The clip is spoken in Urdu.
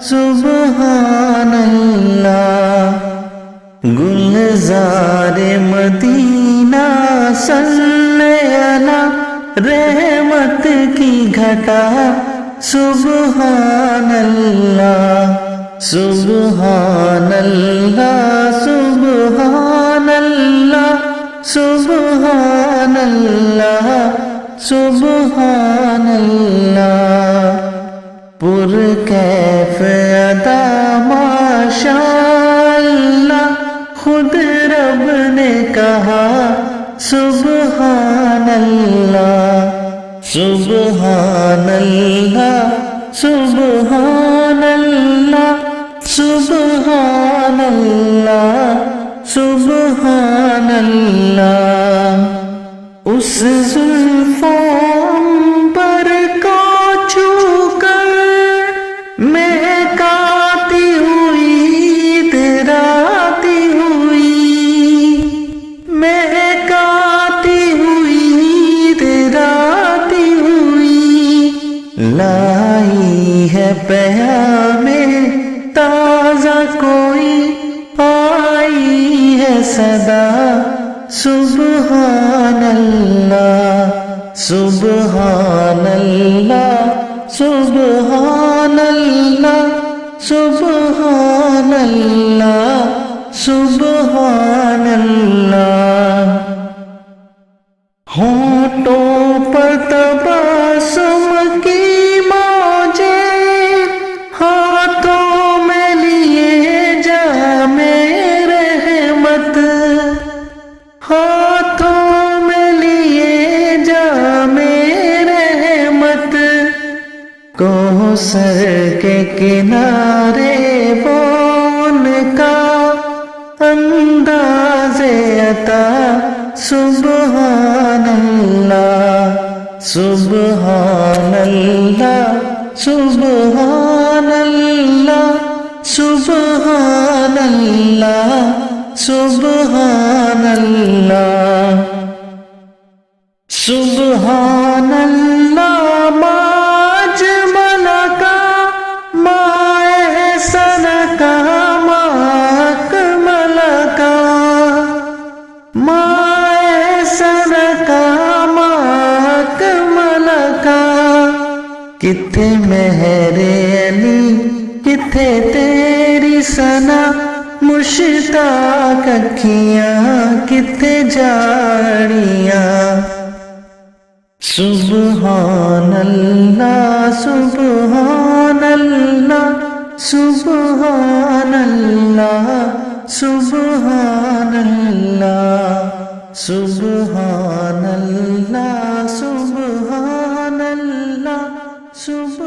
سبحان اللہ۔ گلزار مدینہ صلی علی رحمت کی گھٹا سبحان اللہ، سبحان اللہ، سبحان اللہ، سبحان اللہ، سبحان اللہ۔ پر کیف ادا ماشاء اللہ، خود رب نے کہا سبحان اللہ، سبحان اللہ، سبحان اللہ، سبحان اللہ، سبحان اللہ۔ اس زلف عنبر کو چھو کر مہکاتی ہوئی اتراتی ہوئی، مہکاتی ہوئی اتراتی ہوئی، لائی ہے پیام تازہ کوئی، آئی ہے صدا سبحان اللہ، سبحان اللہ، سبحان اللہ، سبحان اللہ، سبحان اللہ۔ ہونٹوں پر تبسم کی موجیں، ہاتھوں میں لیے جام رحمت، ہاتھوں میں لیے جام رحمت، کوثر کے کنارے وہ ان کا انداز عطا سبحان اللہ، سبحان اللہ، سبحان اللہ، سبحان اللہ، سبحان اللہ، سبحان اللہ۔ ما اجمل کا، ما احسن کا، ما اکمل کا، ما احسن کا، ما اکمل کا۔ کتھے مہر علی، کتھے تیری ثنا، مشتاق اکھیاں کتھے جاڑیاں۔ سبحان اللہ، سبحان اللہ، سبحان اللہ، سبحان اللہ، سبحان اللہ، سبحان اللہ، سبحان